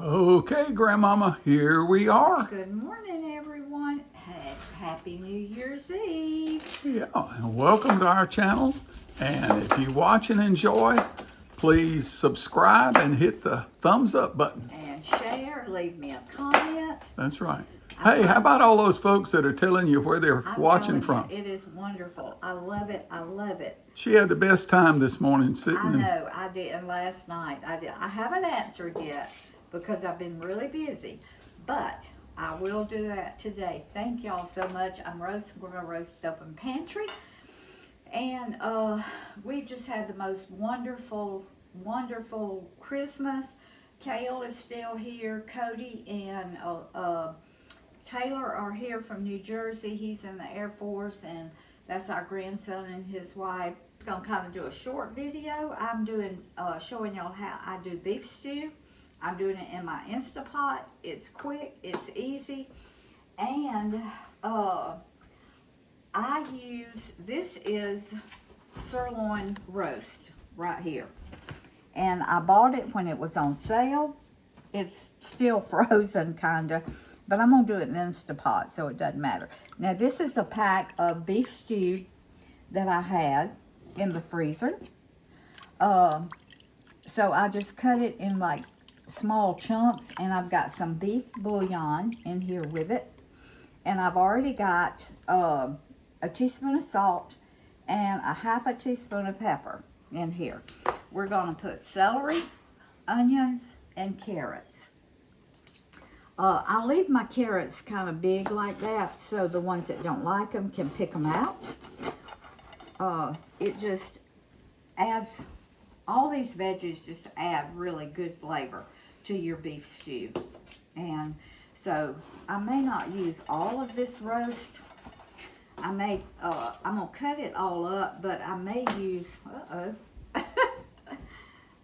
Okay, Grandmama, here we are. Good morning, everyone. Happy New Year's Eve. Yeah, and welcome to our channel. And if you watch and enjoy, please subscribe and hit the thumbs up button. And share, leave me a comment. That's right. Hey, how about all those folks that are telling you where they're watching from? It is wonderful. I love it. I love it. She had the best time this morning sitting. I know, I did. And last night I did. I haven't answered yet because I've been really busy. But I will do that today. Thank y'all so much. We're gonna roast the open pantry. And we've just had the most wonderful, wonderful Christmas. Kale is still here. Cody and Taylor are here from New Jersey. He's in the Air Force, and that's our grandson and his wife. I'm gonna kind of do a short video. I'm doing showing y'all how I do beef stew. I'm doing it in my Instapot. It's quick, it's easy, and this is sirloin roast right here. And I bought it when it was on sale. It's still frozen kinda, but I'm gonna do it in the Instapot so it doesn't matter. Now this is a pack of beef stew that I had in the freezer. So I just cut it in like small chunks, and I've got some beef bouillon in here with it. And I've already got a teaspoon of salt and a half a teaspoon of pepper in here. We're gonna put celery, onions, and carrots. I leave my carrots kind of big like that so the ones that don't like them can pick them out. It just adds, all these veggies just add really good flavor to your beef stew. And so I may not use all of this roast. I'm gonna cut it all up, but I may use,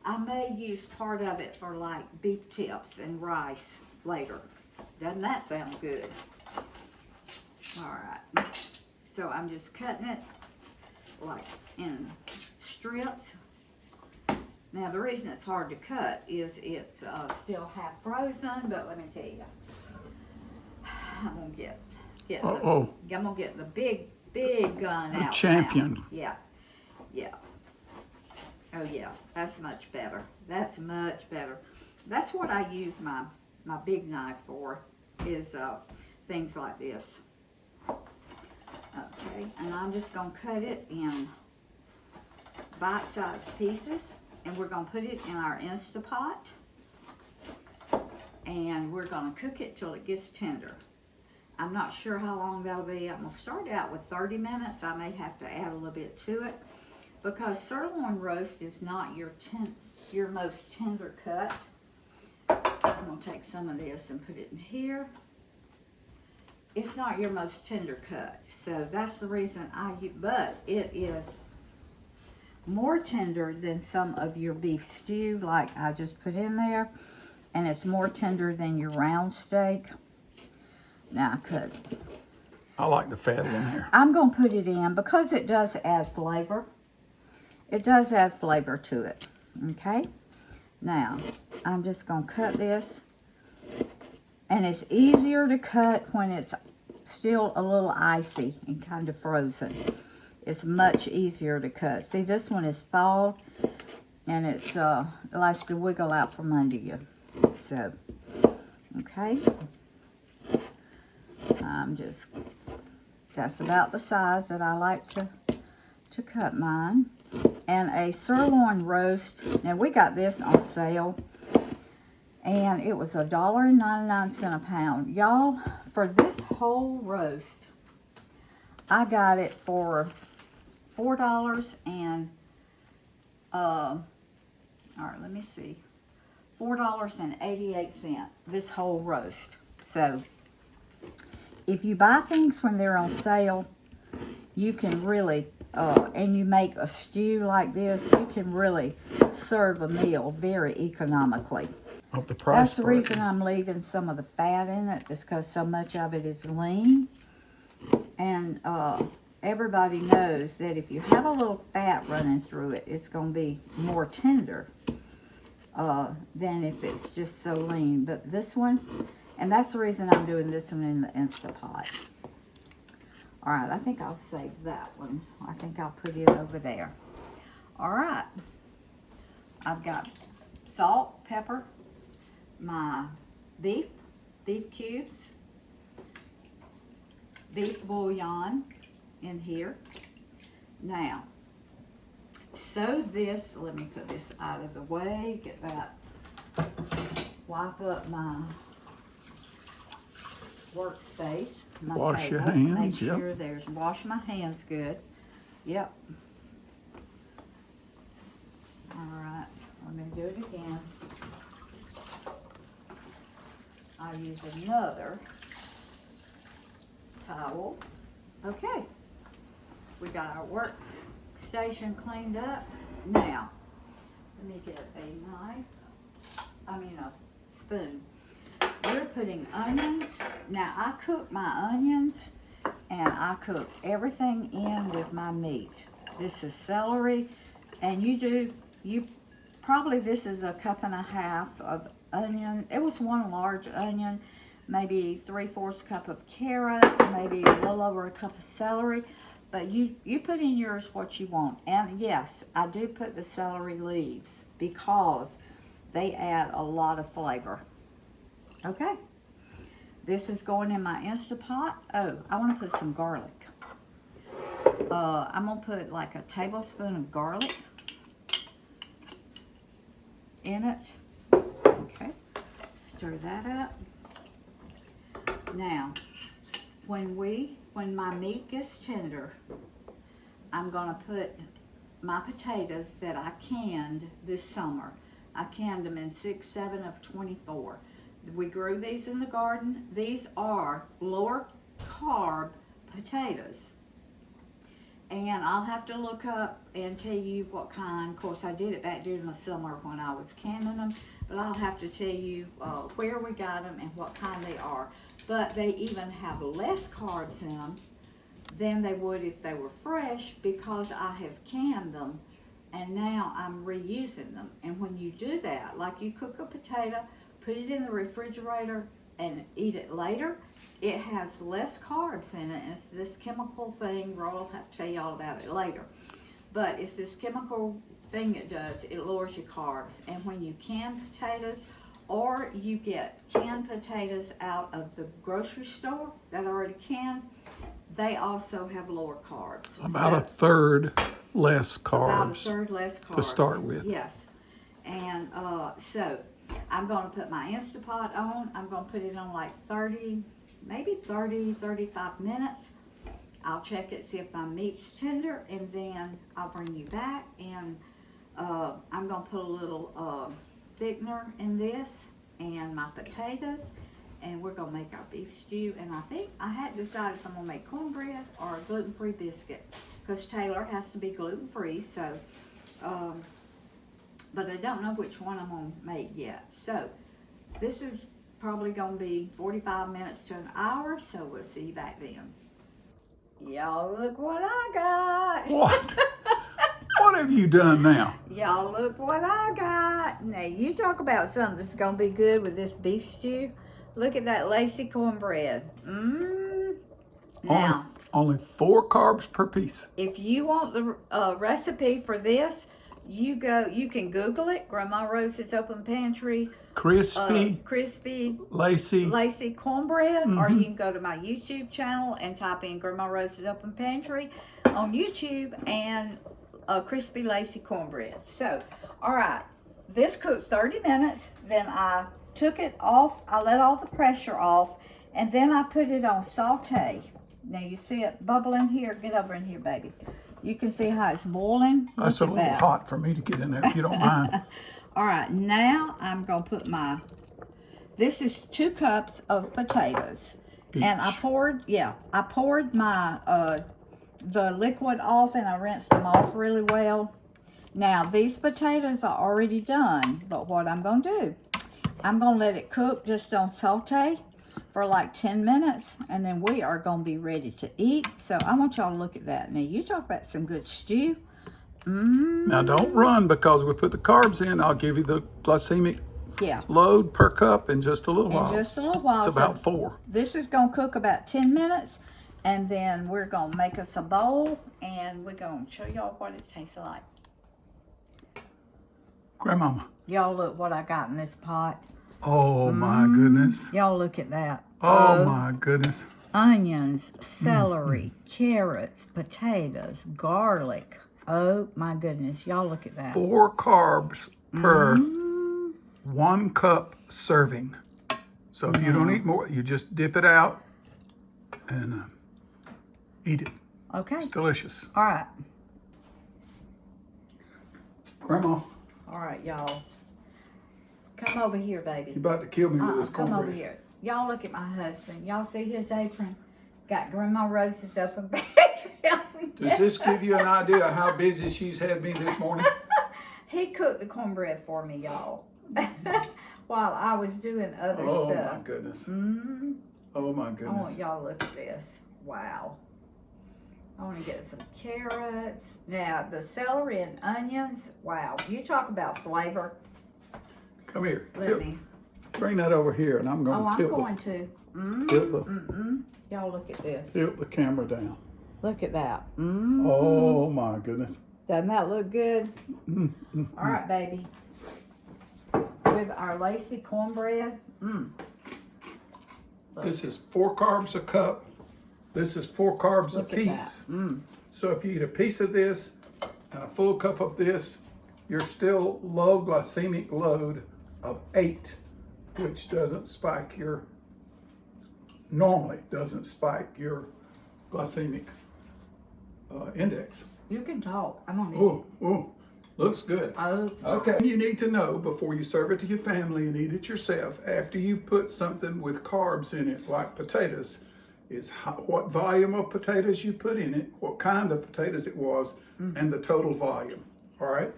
I may use part of it for like beef tips and rice later. Doesn't that sound good? All right, so I'm just cutting it like in strips. Now the reason it's hard to cut is it's still half frozen, but let me tell you, I'm gonna get the big gun out. Champion. Now. Yeah. Oh yeah, that's much better. That's much better. That's what I use my big knife for, is things like this. Okay, and I'm just gonna cut it in bite-sized pieces, and we're gonna put it in our Instapot, and we're gonna cook it till it gets tender. I'm not sure how long that'll be. I'm gonna start out with 30 minutes. I may have to add a little bit to it, because sirloin roast is not your most tender cut. I'm gonna take some of this and put it in here. It's not your most tender cut, so that's the reason but it is more tender than some of your beef stew, like I just put in there, and it's more tender than your round steak. Now I like the fat in here. I'm gonna put it in because it does add flavor. It does add flavor to it. Okay, now I'm just gonna cut this, and it's easier to cut when it's still a little icy and kind of frozen. It's much easier to cut. See, this one is thawed, and it likes to wiggle out from under you. So, okay, that's about the size that I like to cut mine. And a sirloin roast, now we got this on sale, and it was $1.99 a pound. Y'all, for this whole roast, I got it for $4 and, all right, let me see, $4.88, this whole roast. So, if you buy things when they're on sale, you can really, and you make a stew like this, you can really serve a meal very economically. That's the reason I'm leaving some of the fat in it, is because so much of it is lean. And everybody knows that if you have a little fat running through it, it's going to be more tender. than if it's just so lean. But this one, and that's the reason I'm doing this one in the Instapot. All right, I think I'll save that one. I think I'll put it over there. All right, I've got salt, pepper, my beef cubes, beef bouillon in here. Now, so this, let me put this out of the way, get that, wipe up my workspace, my Wash table. your hands, Make sure yep. there's, wash my hands good. Yep. All right, I'm gonna do it again. I'll use another towel. Okay, we got our workstation cleaned up. Now, let me get a spoon. We're putting onions. Now, I cook my onions and I cook everything in with my meat. This is celery, and probably this is a cup and a half of onion. It was one large onion, maybe 3/4 cup of carrot, maybe a little over a cup of celery. But you put in yours what you want. And yes, I do put the celery leaves because they add a lot of flavor. Okay, this is going in my Instapot. Oh, I want to put some garlic. I'm going to put like a tablespoon of garlic in it. Okay, stir that up. Now, when my meat gets tender, I'm gonna put my potatoes that I canned this summer. I canned them in 6, 7 of 24. We grew these in the garden. These are lower carb potatoes. And I'll have to look up and tell you what kind. Of course, I did it back during the summer when I was canning them, but I'll have to tell you where we got them and what kind they are. But they even have less carbs in them than they would if they were fresh, because I have canned them and now I'm reusing them. And when you do that, like you cook a potato, put it in the refrigerator and eat it later, it has less carbs in it. And it's this chemical thing, Roy will have to tell you all about it later. But it's this chemical thing it does, it lowers your carbs. And when you can potatoes, or you get canned potatoes out of the grocery store that are already canned, they also have lower carbs. About a third less About a carbs third less carbs. to start with. Yes. And so I'm going to put my Instapot on. I'm going to put it on like 30, 35 minutes. I'll check it, see if my meat's tender, and then I'll bring you back. And I'm going to put a little thickener in this and my potatoes, and we're going to make our beef stew. And I think I hadn't decided if I'm going to make cornbread or a gluten-free biscuit, because Taylor has to be gluten-free, so but I don't know which one I'm going to make yet. So this is probably going to be 45 minutes to an hour, so we'll see you back then. Y'all look what I got. What? What have you done now? Y'all look what I got. Now you talk about something that's going to be good with this beef stew. Look at that Lacey cornbread. Now, Only 4 carbs per piece. if you want the recipe for this, you can Google it. Grandma Rose's Open Pantry. Crispy Lacey cornbread, or Mm-hmm. you can go to my YouTube channel and type in Grandma Rose's Open Pantry on YouTube and crispy Lacey cornbread. So, all right, this cooked 30 minutes. Then I took it off. I let all the pressure off, and then I put it on saute. Now you see it bubbling here. Get over in here, baby. You can see how it's boiling. That's a Look at little that. hot for me to get in there, if you don't mind. All right, now I'm going to put this is 2 cups of potatoes. And I Each. poured my, the liquid off, and I rinsed them off really well. Now, these potatoes are already done, but what I'm going to do, I'm going to let it cook just on saute for like 10 minutes, and then we are going to be ready to eat. So I want y'all to look at that. Now, you talk about some good stew. Now don't run because we put the carbs in. I'll give you the glycemic Yeah. load per cup in just a little In while. just a little while. It's about 4. This is going to cook about 10 minutes. And then we're going to make us a bowl. And we're going to show y'all what it tastes like. Grandmama. Y'all look what I got in this pot. Oh my goodness. Y'all look at that. Oh my goodness. Onions, celery, carrots, potatoes, garlic. Oh my goodness. Y'all look at that. 4 carbs per 1 cup serving. So if you don't eat more, you just dip it out and eat it. Okay. It's delicious. All right. Grandma, All right, y'all. Come over here, baby. you about to kill me with this Come cornbread. over here. Y'all look at my husband. Y'all see his apron? Got Grandma Rose's open pantry on. Does this give you an idea of how busy she's had me this morning? He cooked the cornbread for me, y'all. While I was doing other Oh stuff. my goodness. Mm-hmm. Oh my I goodness. want y'all to look at this. Wow. I want to get some carrots. Now, the celery and onions. Wow. You talk about flavor. Come here. Let me. Bring that over here and I'm going Oh, to I'm tilt going to. Y'all look at this. tilt the camera down. Look at that. Oh my goodness. Doesn't that look good? All right, baby. With our Lacey cornbread. This is 4 carbs a cup. This is 4 carbs Look a at piece. So if you eat a piece of this and a full cup of this, you're still low glycemic load of 8, which doesn't spike your, normally doesn't spike your glycemic index. You can talk. I'm on it. Ooh, ooh, looks good. Oh, Okay, you need to know before you serve it to your family and eat it yourself, after you've put something with carbs in it, like potatoes, is what volume of potatoes you put in it, what kind of potatoes it was, and the total volume, all right?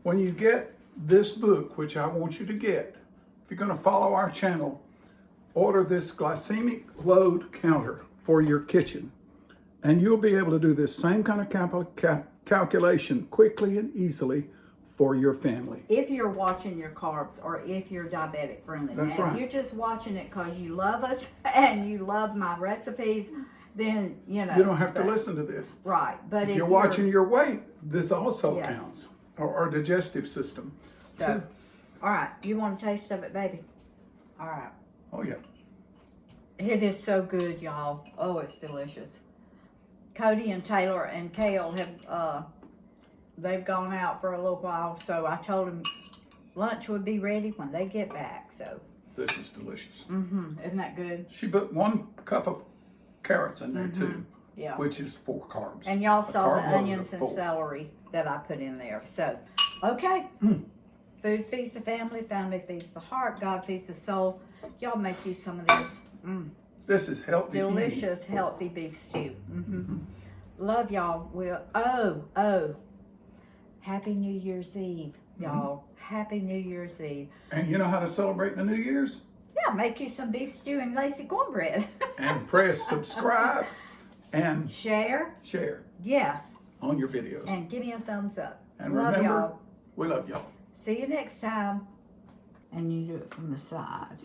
When you get this book, which I want you to get, if you're gonna follow our channel, order this glycemic load counter for your kitchen. And you'll be able to do this same kind of calculation quickly and easily for your family. if you're watching your carbs or if you're diabetic friendly. That's now, right. if you're just watching it because you love us and you love my recipes, then, you know. You don't have to but- listen to this. Right. But If you're watching your weight, this also Yes. counts, or our digestive system. So, all right. You want a taste of it, baby? All right. Oh yeah. It is so good, y'all. Oh, it's delicious. Cody and Taylor and Kale have, they've gone out for a little while, so I told them lunch would be ready when they get back, so. This is delicious. Isn't that good? She put 1 cup of carrots in there too, Yeah. which is 4 carbs. And y'all A saw the carb load of onions and 4. celery that I put in there. So, okay. Food feeds the family, family feeds the heart, God feeds the soul. Y'all make you some of this This is healthy eating. delicious, healthy beef stew. Love y'all. Happy New Year's Eve, y'all. Happy New Year's Eve. And you know how to celebrate the New Year's? Yeah, make you some beef stew and Lacey cornbread. And press subscribe and Share. share Yes. on your videos. And give me a thumbs up. And Love remember, y'all. we love y'all. See you next time. And you do it from the side.